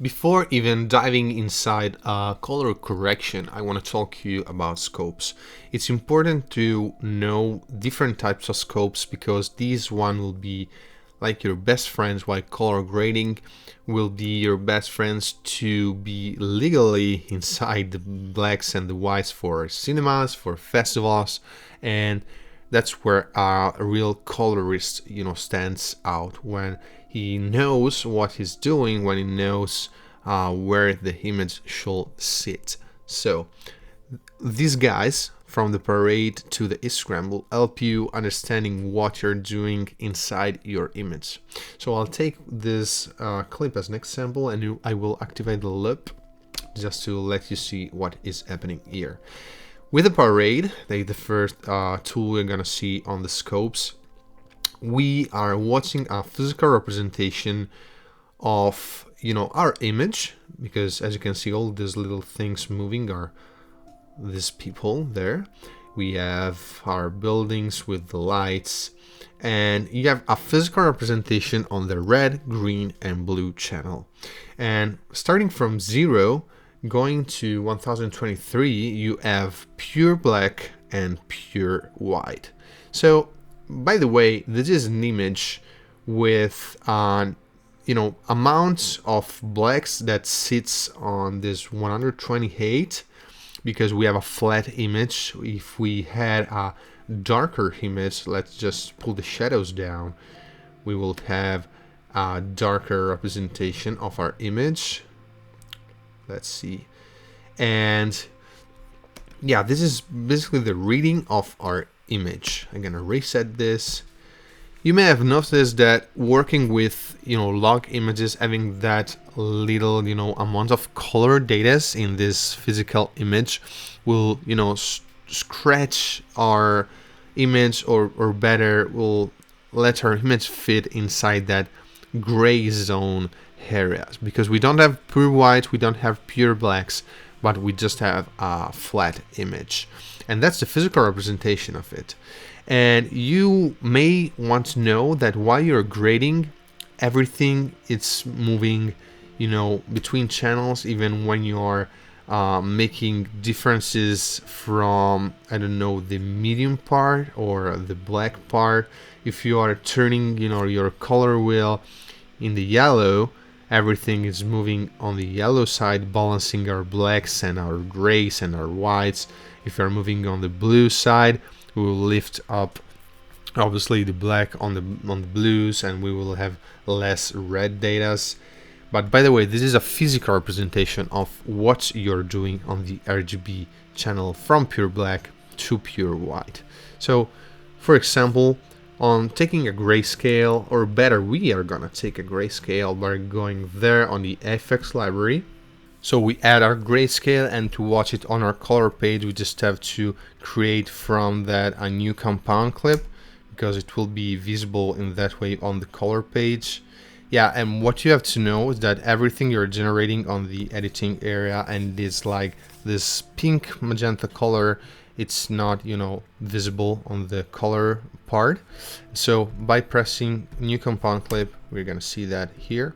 Before even diving inside color correction, I want to talk to you about scopes. It's important to know different types of scopes because these one will be like your best friends, while color grading will be your best friends to be legally inside the blacks and the whites for cinemas, for festivals, and that's where a real colorist, stands out when he knows what he's doing, when he knows where the image should sit. So these guys from the parade to the Instagram will help you understanding what you're doing inside your image. So I'll take this clip as an example and I will activate the loop just to let you see what is happening here. With the parade, the first tool we're gonna see on the scopes, we are watching a physical representation of our image, because as you can see, all these little things moving are these people there. We have our buildings with the lights, and you have a physical representation on the red, green, and blue channel. And starting from 0 going to 1023, you have pure black and pure white. So by the way, this is an image with amount of blacks that sits on this 128, because we have a flat image. If we had a darker image, let's just pull the shadows down, we will have a darker representation of our image. Let's see. And yeah, this is basically the reading of our image. I'm gonna reset this. You may have noticed that working with log images, having that little amount of color data in this physical image will scratch our image, or better, will let our image fit inside that gray zone areas, because we don't have pure white, we don't have pure blacks, but we just have a flat image, and that's the physical representation of it. And you may want to know that while you're grading, everything it's moving, between channels, even when you're making differences from, I don't know, the medium part or the black part. If you are turning, your color wheel in the yellow, everything is moving on the yellow side, balancing our blacks and our grays and our whites. If you're moving on the blue side, we will lift up obviously the black on the blues, and we will have less red datas. But by the way, this is a physical representation of what you're doing on the RGB channel from pure black to pure white. So for example, on taking a grayscale, or better, we are gonna take a grayscale by going there on the FX library. So we add our grayscale, and to watch it on our color page, we just have to create from that a new compound clip, because it will be visible in that way on the color page. Yeah, and what you have to know is that everything you're generating on the editing area, and it's like this pink magenta color, it's not visible on the color part. So by pressing new compound clip, we're gonna see that here.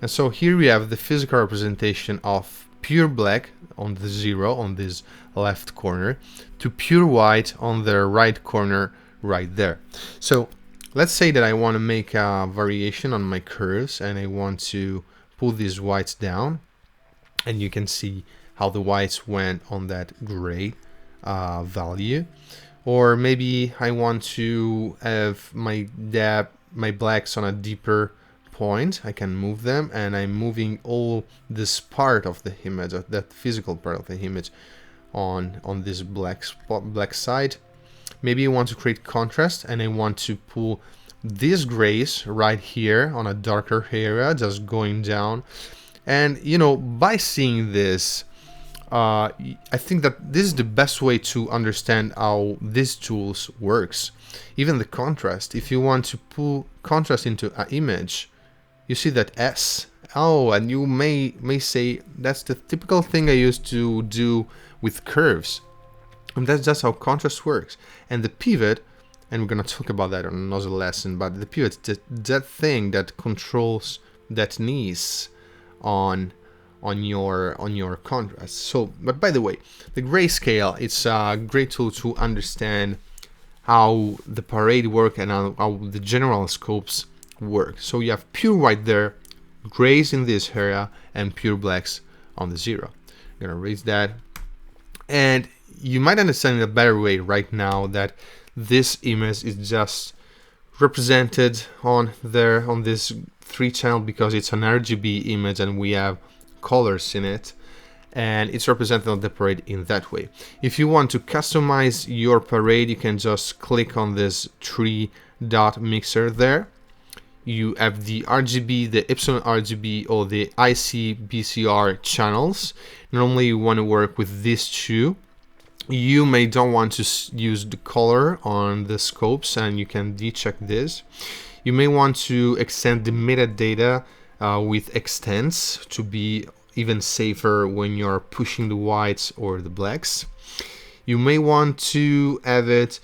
And so here we have the physical representation of pure black on the 0 on this left corner to pure white on the right corner right there. So let's say that I want to make a variation on my curves, and I want to pull these whites down, and you can see how the whites went on that gray value. Or maybe I want to have my blacks on a deeper point. I can move them, and I'm moving all this part of the image, that physical part of the image, on this black side. Maybe I want to create contrast, and I want to pull these grays right here on a darker area, just going down. And by seeing this, I think that this is the best way to understand how these tools works. Even the contrast, if you want to pull contrast into an image, you see that S. Oh, and you may say that's the typical thing I used to do with curves. And that's just how contrast works. And the pivot, and we're gonna talk about that on another lesson, but the pivot, that thing that controls that nice on your contrast. So, but by the way, the grayscale, it's a great tool to understand how the parade work and how the general scopes work. So you have pure white there, grays in this area, and pure blacks on the zero. I'm gonna erase that, and you might understand in a better way right now that this image is just represented on there on this 3 channel because it's an RGB image and we have colors in it, and it's represented on the parade in that way. If you want to customize your parade, you can just click on this 3-dot mixer there. You have the RGB, the Epsilon RGB, or the IC-BCR channels. Normally you want to work with these two. You may don't want to use the color on the scopes, and you can decheck this. You may want to extend the metadata with extents to be even safer when you're pushing the whites or the blacks. You may want to have it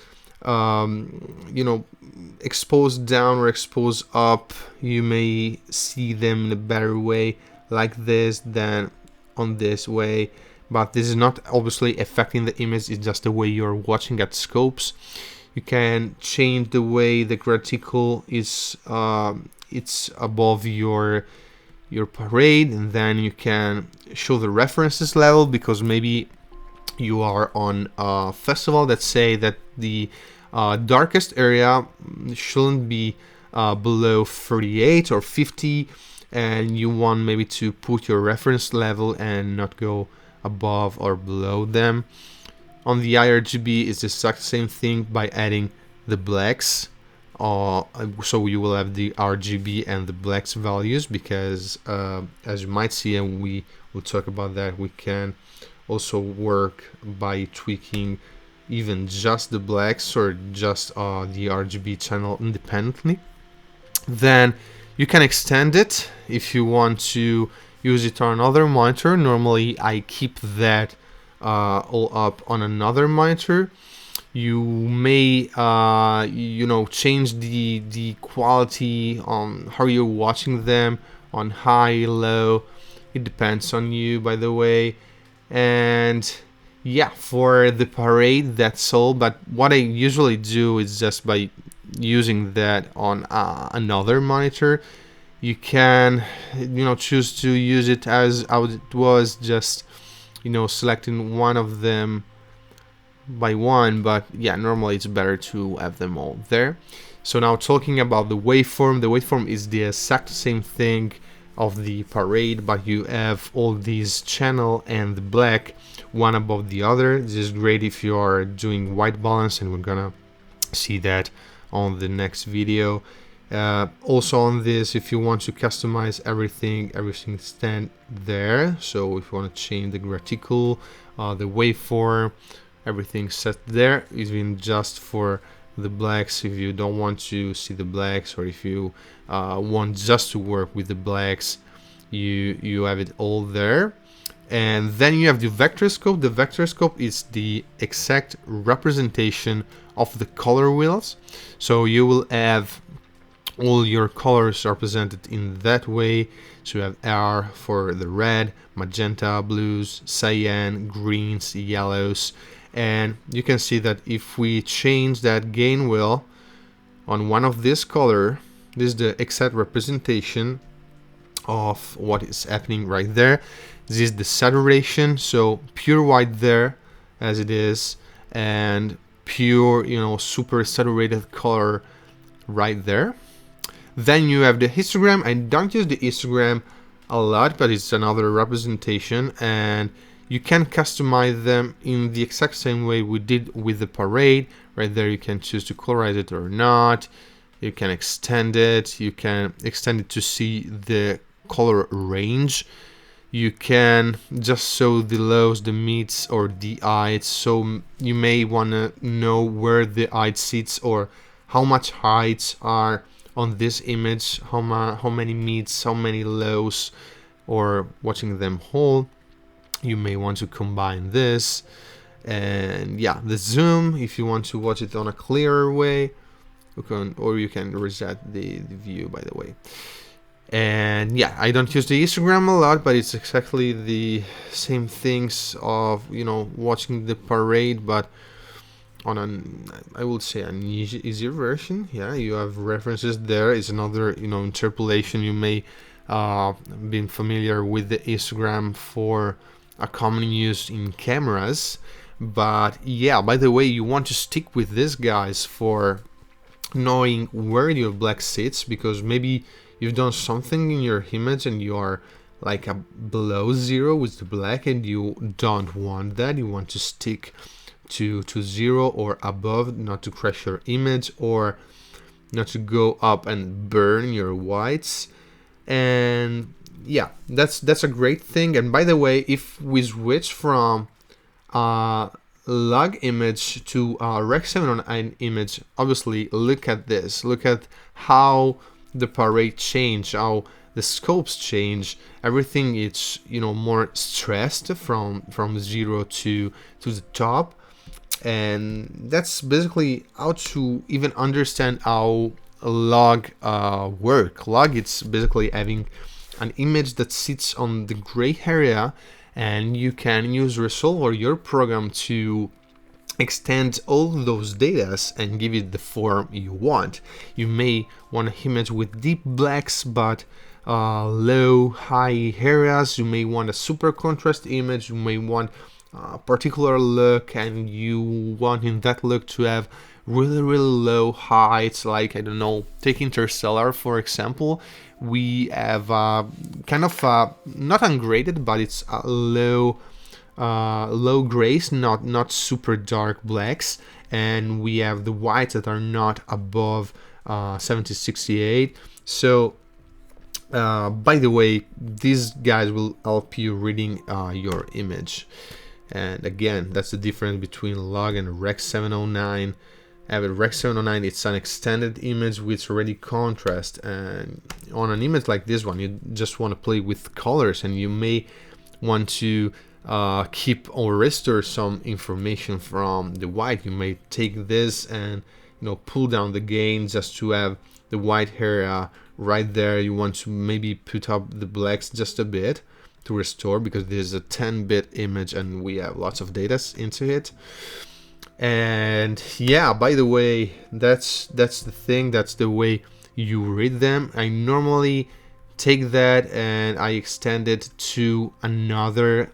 exposed down or exposed up. You may see them in a better way like this than on this way, but this is not obviously affecting the image, it's just the way you're watching at scopes. You can change the way the graticle is it's above your parade, and then you can show the references level, because maybe you are on a festival that say that the darkest area shouldn't be below 38 or 50, and you want maybe to put your reference level and not go above or below them. On the IRGB, it's the exact same thing by adding the blacks. So you will have the RGB and the blacks values, because as you might see, and we will talk about that, we can also work by tweaking even just the blacks or just the RGB channel independently. Then you can extend it if you want to use it on another monitor. Normally I keep that all up on another monitor. You may change the quality on how you're watching them, on high, low. It depends on you, by the way. And yeah, for the parade, that's all. But what I usually do is just by using that on another monitor. You can choose to use it as how it was, just selecting one of them by one, but yeah, normally it's better to have them all there. So now talking about the waveform is the exact same thing of the parade, but you have all these channel and the black one above the other. This is great if you are doing white balance, and we're gonna see that on the next video. Also on this, if you want to customize everything stand there. So if you want to change the graticle, the waveform, everything set there, even just for the blacks. If you don't want to see the blacks, or if you want just to work with the blacks, you have it all there. And then you have the vector scope. The vector scope is the exact representation of the color wheels. So you will have all your colors are presented in that way. So you have R for the red, magenta, blues, cyan, greens, yellows. And you can see that if we change that gain wheel on one of this color, this is the exact representation of what is happening right there. This is the saturation, so pure white there as it is, and pure super saturated color right there. Then you have the histogram. I don't use the histogram a lot, but it's another representation, and you can customize them in the exact same way we did with the parade. Right there, you can choose to colorize it or not. You can extend it. You can extend it to see the color range. You can just show the lows, the mids, or the highs. So you may want to know where the height sits, or how much heights are on this image, how many mids, how many lows, or watching them whole. You may want to combine this. And yeah, the zoom, if you want to watch it on a clearer way, you can reset the view, by the way. And yeah, I don't use the histogram a lot, but it's exactly the same things of, watching the parade, but on an, I would say, an easier version. Yeah, you have references there. It's another, interpolation. You may been familiar with the histogram for a common use in cameras. But yeah, by the way, you want to stick with this, guys, for knowing where your black sits, because maybe you've done something in your image and you are like a below zero with the black, and you don't want that. You want to stick to zero or above, not to crash your image or not to go up and burn your whites. And yeah, that's a great thing. And by the way, if we switch from log image to Rec 709 image, obviously look at this. Look at how the parade change, how the scopes change. Everything is more stressed from 0 to the top. And that's basically how to even understand how log work. Log, it's basically having an image that sits on the gray area, and you can use Resolve or your program to extend all those data and give it the form you want. You may want an image with deep blacks but low high areas. You may want a super contrast image. You may want a particular look, and you want in that look to have really low heights. Like, I don't know, take Interstellar for example. We have kind of not ungraded, but it's a low grays, not super dark blacks, and we have the whites that are not above 7068. So by the way, these guys will help you reading your image. And again, that's the difference between log and Rec 709. With Rec 709, it's an extended image with already contrast, and on an image like this one, you just want to play with colors, and you may want to keep or restore some information from the white. You may take this and pull down the gain just to have the white area right there. You want to maybe put up the blacks just a bit to restore, because this is a 10-bit image and we have lots of data into it. And yeah, by the way, that's the thing. That's the way you read them. I normally take that and I extend it to another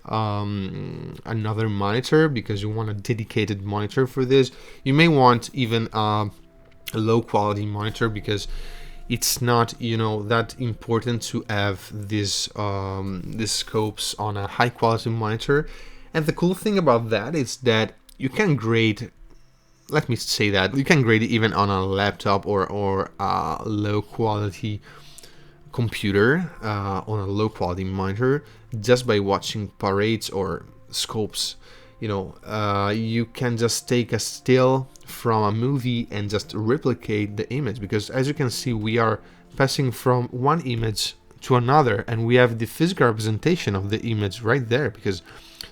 monitor, because you want a dedicated monitor for this. You may want even a low quality monitor, because it's not that important to have these scopes on a high quality monitor. And the cool thing about that is that you can grade, let me say that, you can grade it even on a laptop or a low quality computer on a low quality monitor, just by watching parades or scopes. You can just take a still from a movie and just replicate the image, because as you can see, we are passing from one image to another, and we have the physical representation of the image right there, because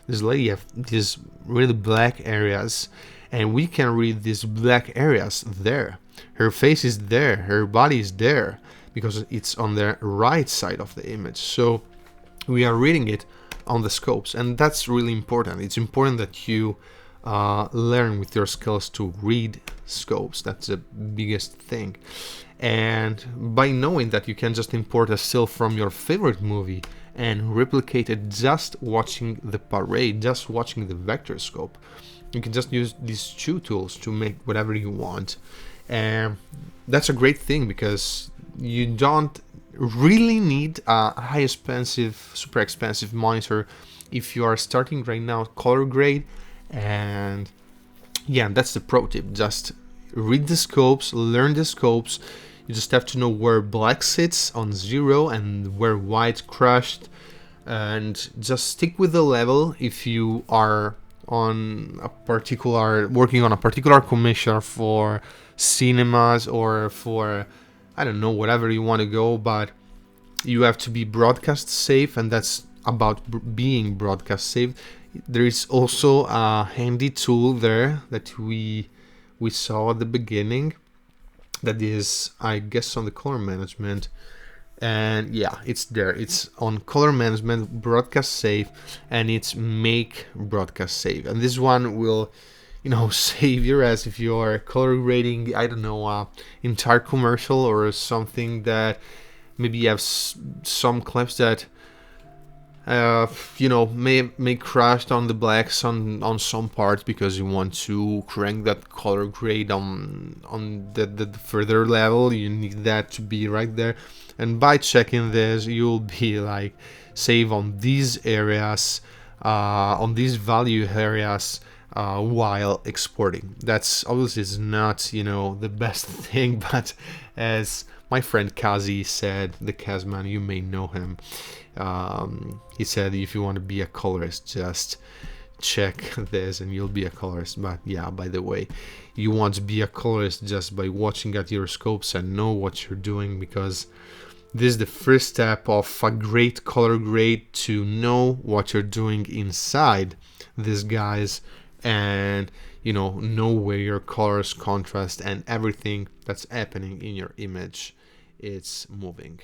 this lady have these really black areas, and we can read these black areas there. Her face is there, her body is there, because it's on the right side of the image. So we are reading it on the scopes, and that's really important. It's important that you learn with your skills to read scopes. That's the biggest thing. And by knowing that you can just import a still from your favorite movie and replicate it just watching the parade, just watching the vector scope, you can just use these two tools to make whatever you want. And that's a great thing, because you don't really need a high expensive, super expensive monitor if you are starting right now color grade. And yeah, that's the pro tip. Just read the scopes, learn the scopes. You just have to know where black sits on 0 and where white crushed, and just stick with the level. If you are on a particular, working on a particular commission for cinemas or for, I don't know, whatever you want to go, but you have to be broadcast safe, and that's about being broadcast safe. There is also a handy tool there that we saw at the beginning, that is, I guess, on the color management. And yeah, it's there. It's on color management, broadcast save, and it's make broadcast save. And this one will, save your ass if you are color grading, I don't know, entire commercial or something that maybe you have some clips that may crash on the blacks on some parts because you want to crank that color grade on the further level. You need that to be right there, and by checking this, you'll be like save on these areas, on these value areas. While exporting, that's obviously is not the best thing, but as my friend Kazi said, the Kazman, you may know him. He said if you want to be a colorist, just check this and you'll be a colorist. But yeah, by the way, you want to be a colorist just by watching at your scopes and know what you're doing, because this is the first step of a great color grade, to know what you're doing inside these guys, and know where your colors, contrast, and everything that's happening in your image it's moving.